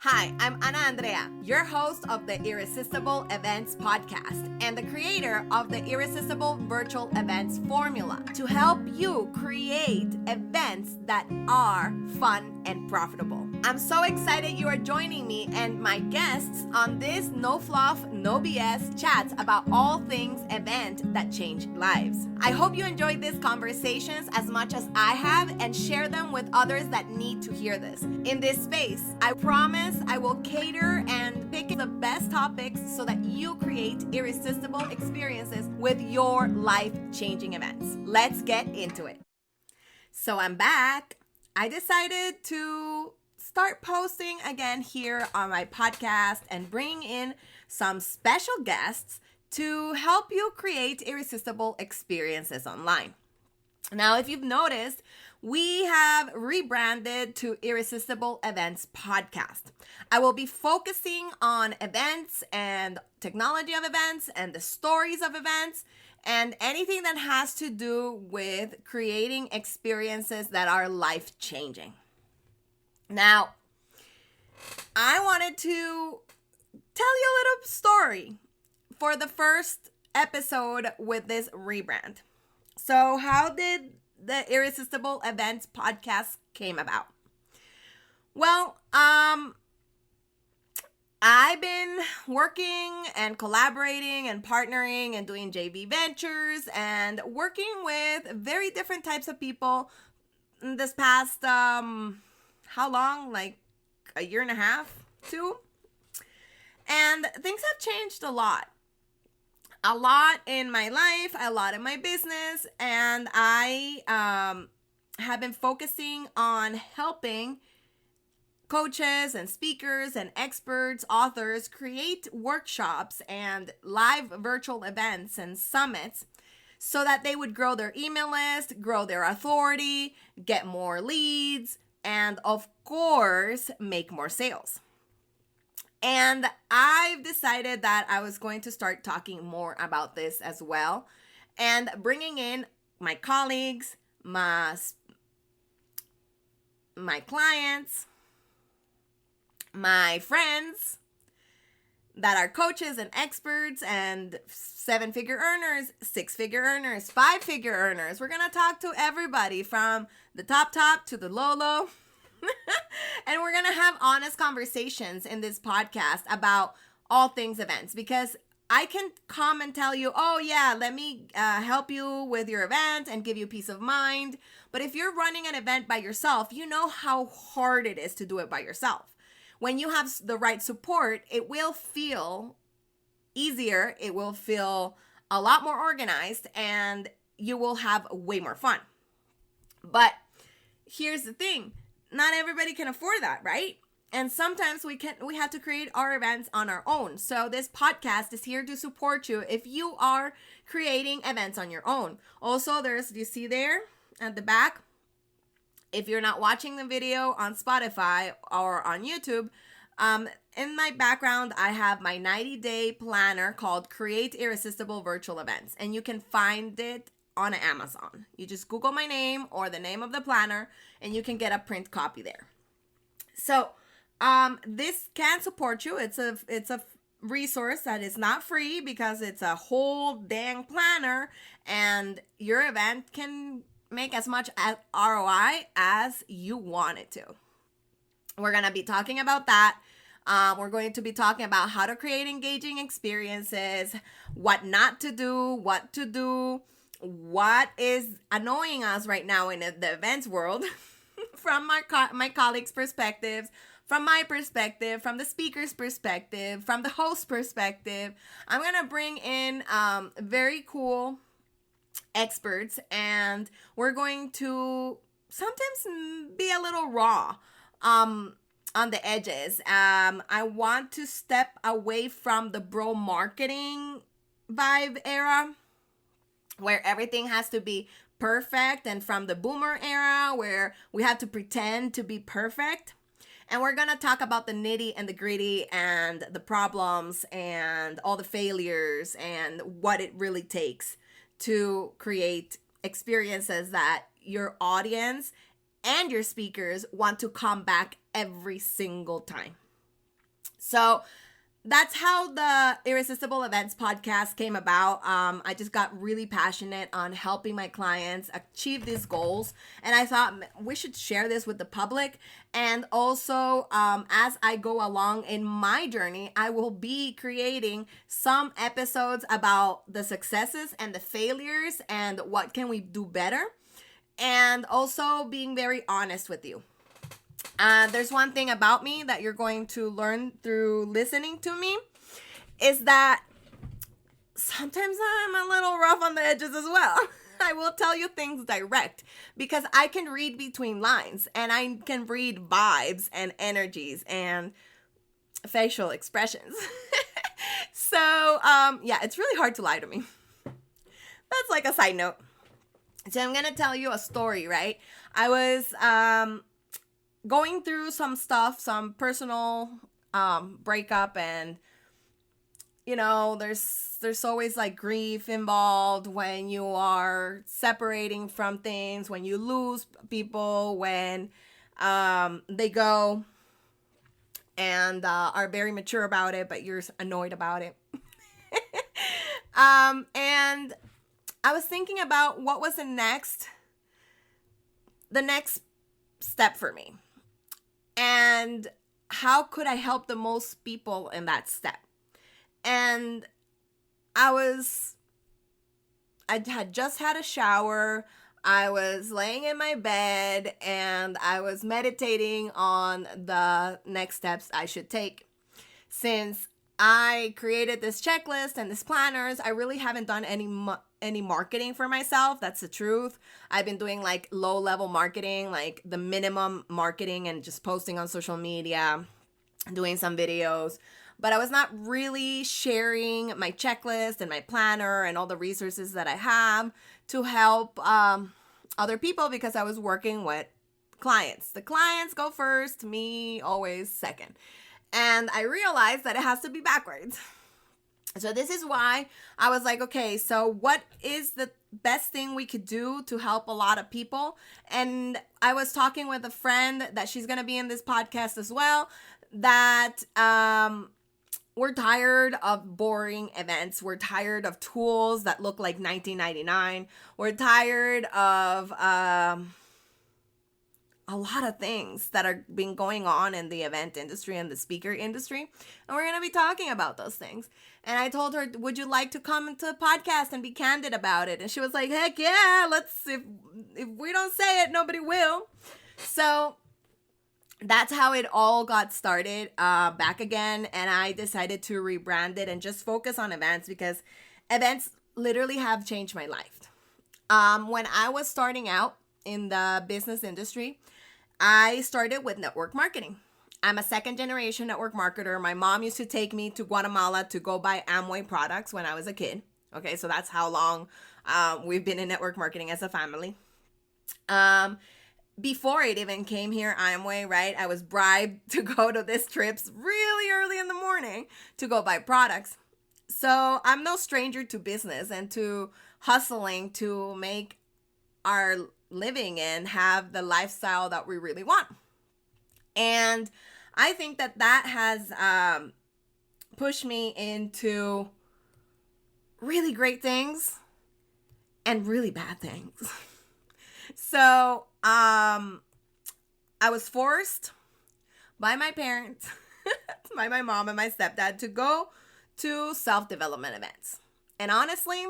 Hi, I'm Ana Andrea, your host of the Irresistible Events podcast and the creator of the Irresistible Virtual Events Formula to help you create events that are fun and profitable. I'm so excited you are joining me and my guests on this no fluff, no BS chats about all things event that change lives. I hope you enjoyed these conversations as much as I have and share them with others that need to hear this. In this space, I promise I will cater and pick the best topics so that you create irresistible experiences with your life-changing events. Let's get into it. So I'm back. I decided to start posting again here on my podcast and bring in some special guests to help you create irresistible experiences online. Now, if you've noticed, we have rebranded to Irresistible Events Podcast. I will be focusing on events and technology of events and the stories of events and anything that has to do with creating experiences that are life-changing. Now, I wanted to tell you a little story for the first episode with this rebrand. So how did the Irresistible Events podcast came about? Well, I've been working and collaborating and partnering and doing JV ventures and working with very different types of people this past, how long? Like a year and a half, 2? And things have changed a lot. A lot in my life, a lot in my business, and I have been focusing on helping coaches and speakers and experts, authors create workshops and live virtual events and summits so that they would grow their email list, grow their authority, get more leads, and of course, make more sales. And I've decided that I was going to start talking more about this as well and bringing in my colleagues, my clients, my friends that are coaches and experts and 7-figure earners, 6-figure earners, 5-figure earners. We're going to talk to everybody from the top to the low. And we're going to have honest conversations in this podcast about all things events, because I can come and tell you, oh yeah, let me help you with your event and give you peace of mind. But if you're running an event by yourself, you know how hard it is to do it by yourself. When you have the right support, it will feel easier. It will feel a lot more organized and you will have way more fun. But here's the thing. Not everybody can afford that, right? And sometimes we have to create our events on our own. So this podcast is here to support you if you are creating events on your own. Also, you see there at the back, if you're not watching the video on Spotify or on YouTube, in my background, I have my 90-day planner called Create Irresistible Virtual Events. And you can find it on Amazon. You just Google my name or the name of the planner and you can get a print copy there. So this can support you. It's a resource that is not free because it's a whole dang planner and your event can make as much ROI as you want it to. We're going to be talking about that. We're going to be talking about how to create engaging experiences, what not to do, what to do, what is annoying us right now in the events world from my colleagues' perspectives, from my perspective, from the speaker's perspective, from the host perspective. I'm going to bring in very cool experts and we're going to sometimes be a little raw on the edges. I want to step away from the bro marketing vibe era where everything has to be perfect, and from the boomer era where we have to pretend to be perfect. And we're going to talk about the nitty and the gritty and the problems and all the failures and what it really takes to create experiences that your audience and your speakers want to come back every single time. So that's how the Irresistible Events podcast came about. I just got really passionate on helping my clients achieve these goals. And I thought we should share this with the public. And also, as I go along in my journey, I will be creating some episodes about the successes and the failures and what can we do better. And also being very honest with you. There's one thing about me that you're going to learn through listening to me is that sometimes I'm a little rough on the edges as well. I will tell you things direct because I can read between lines and I can read vibes and energies and facial expressions. So, yeah, it's really hard to lie to me. That's like a side note. So I'm going to tell you a story, right? I was going through some stuff, some personal breakup, and you know, there's always like grief involved when you are separating from things, when you lose people, when they go and are very mature about it, but you're annoyed about it. And I was thinking about what was the next step for me. And how could I help the most people in that step? And I had just had a shower. I was laying in my bed and I was meditating on the next steps I should take. Since I created this checklist and this planners, I really haven't done any marketing for myself. That's the truth. I've been doing like low-level marketing, like the minimum marketing and just posting on social media, doing some videos. But I was not really sharing my checklist and my planner and all the resources that I have to help other people because I was working with clients. The clients go first, me always second. And I realized that it has to be backwards. So this is why I was like, okay, so what is the best thing we could do to help a lot of people? And I was talking with a friend that she's going to be in this podcast as well, that we're tired of boring events. We're tired of tools that look like 1999. We're tired of a lot of things that are been going on in the event industry and the speaker industry. And we're going to be talking about those things. And I told her, would you like to come into a podcast and be candid about it? And she was like, heck yeah, if we don't say it, nobody will. So that's how it all got started back again. And I decided to rebrand it and just focus on events because events literally have changed my life. When I was starting out in the business industry, I started with network marketing. I'm a second generation network marketer. My mom used to take me to Guatemala to go buy Amway products when I was a kid. Okay, so that's how long we've been in network marketing as a family. Before it even came here, Amway, right? I was bribed to go to these trips really early in the morning to go buy products. So I'm no stranger to business and to hustling to make our living and have the lifestyle that we really want. And I think that has pushed me into really great things and really bad things. So I was forced by my parents, by my mom and my stepdad, to go to self-development events. And honestly,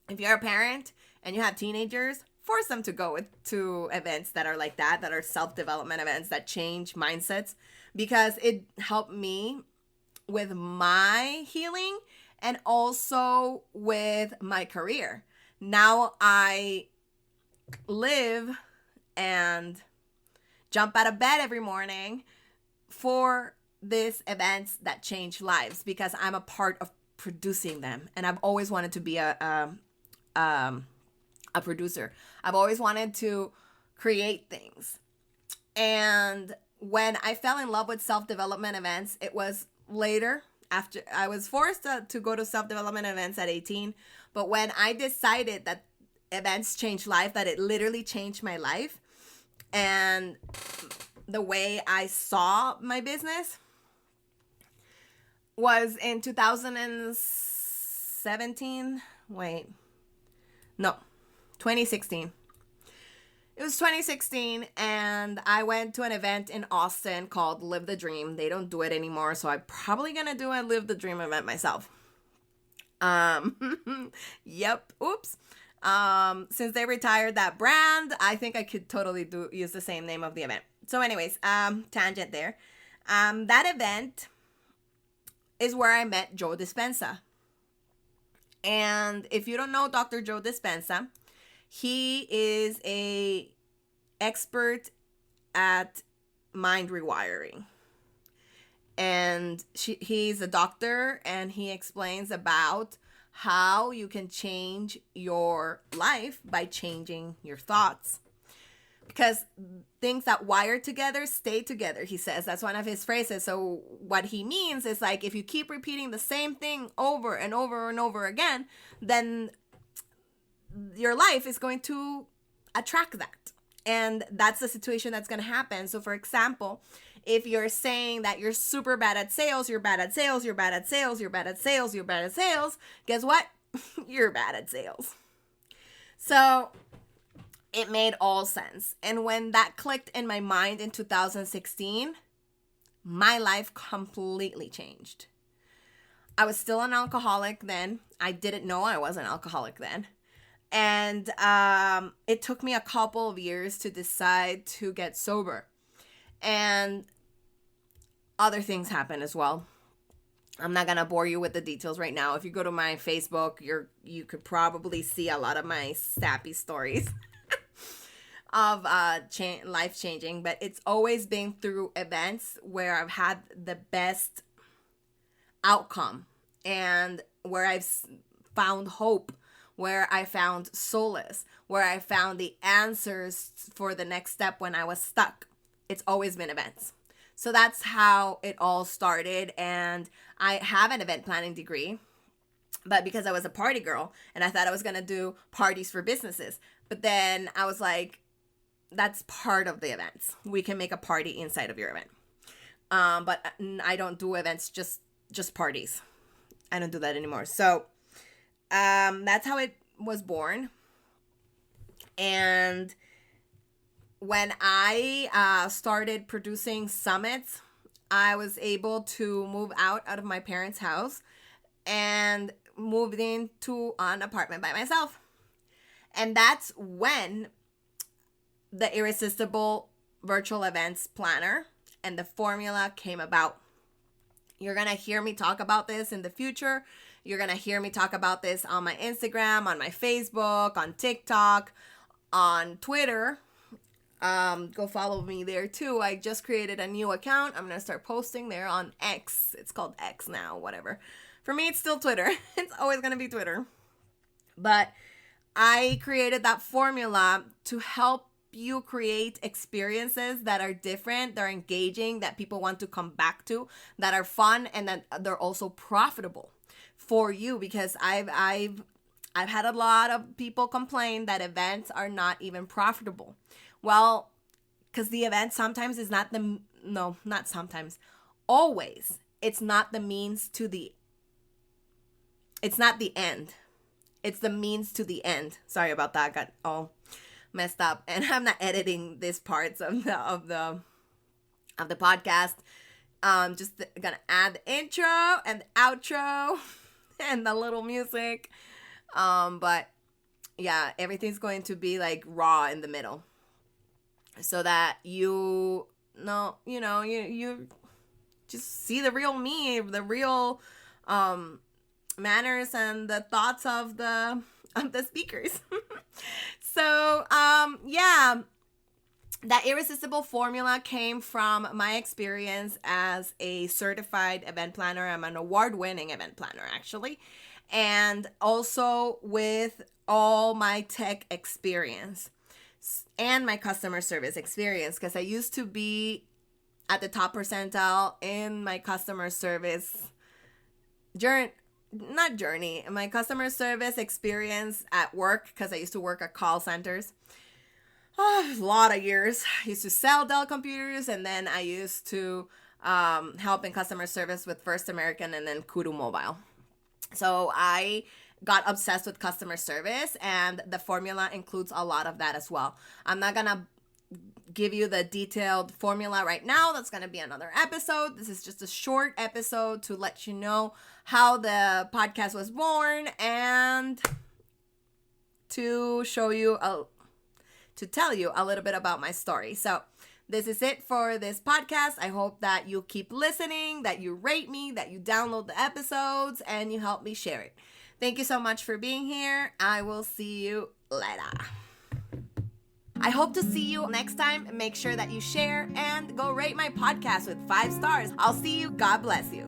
if you're a parent and you have teenagers, force them to go to events that are like that are self-development events that change mindsets, because it helped me with my healing and also with my career. Now I live and jump out of bed every morning for these events that change lives because I'm a part of producing them. And I've always wanted to be a producer. I've always wanted to create things. And when I fell in love with self-development events, it was later, after I was forced to go to self-development events at 18. But when I decided that events change life, that it literally changed my life and the way I saw my business, was in 2017. Wait. No, 2016. It was 2016, and I went to an event in Austin called Live the Dream. They don't do it anymore, so I'm probably gonna do a Live the Dream event myself. Yep. Oops. Since they retired that brand, I think I could totally use the same name of the event. So, anyways, tangent there. That event is where I met Joe Dispenza. And if you don't know Dr. Joe Dispenza, he is a expert at mind rewiring. And he's a doctor, and he explains about how you can change your life by changing your thoughts. Because things that wire together stay together, he says. That's one of his phrases. So what he means is, like, if you keep repeating the same thing over and over and over again, then your life is going to attract that. And that's the situation that's going to happen. So, for example, if you're saying that you're super bad at sales, you're bad at sales, you're bad at sales, you're bad at sales, you're bad at sales, guess what? You're bad at sales. So it made all sense. And when that clicked in my mind in 2016, my life completely changed. I was still an alcoholic then. I didn't know I was an alcoholic then. And it took me a couple of years to decide to get sober. And other things happened as well. I'm not going to bore you with the details right now. If you go to my Facebook, you could probably see a lot of my sappy stories of life changing. But it's always been through events where I've had the best outcome, and where I've found hope, where I found solace, where I found the answers for the next step when I was stuck. It's always been events. So that's how it all started. And I have an event planning degree, but because I was a party girl and I thought I was going to do parties for businesses. But then I was like, that's part of the events. We can make a party inside of your event. But I don't do events, just parties. I don't do that anymore. So that's how it was born. And when I started producing summits, I was able to move out of my parents' house and moved into an apartment by myself. And that's when the Irresistible Virtual Events Planner and the formula came about. You're going to hear me talk about this in the future. You're going to hear me talk about this on my Instagram, on my Facebook, on TikTok, on Twitter. Go follow me there too. I just created a new account. I'm going to start posting there on X. It's called X now, whatever. For me, it's still Twitter. It's always going to be Twitter. But I created that formula to help you create experiences that are different, that are engaging, that people want to come back to, that are fun, and that they're also profitable for you. Because I've had a lot of people complain that events are not even profitable. Well, because the event sometimes is not not sometimes, always, it's not the means to the, it's not the end. It's the means to the end. Sorry about that. I got all messed up, and I'm not editing these parts of the podcast. Just gonna add the intro and the outro and the little music. But yeah, everything's going to be like raw in the middle, so that you just see the real me, the real manners and the thoughts of the speakers. So yeah, that Irresistible formula came from my experience as a certified event planner. I'm an award-winning event planner, actually, and also with all my tech experience and my customer service experience, because I used to be at the top percentile in my customer service my customer service experience at work, because I used to work at call centers. A lot of years. I used to sell Dell computers, and then I used to help in customer service with First American and then Kudu Mobile. So I got obsessed with customer service, and the formula includes a lot of that as well. I'm not gonna give you the detailed formula right now. That's gonna be another episode. This is just a short episode to let you know how the podcast was born and to show you to tell you a little bit about my story. So this is it for this podcast. I hope that you keep listening, that you rate me, that you download the episodes, and you help me share it. Thank you so much for being here. I will see you later. I hope to see you next time. Make sure that you share and go rate my podcast with 5 stars. I'll see you. God bless you.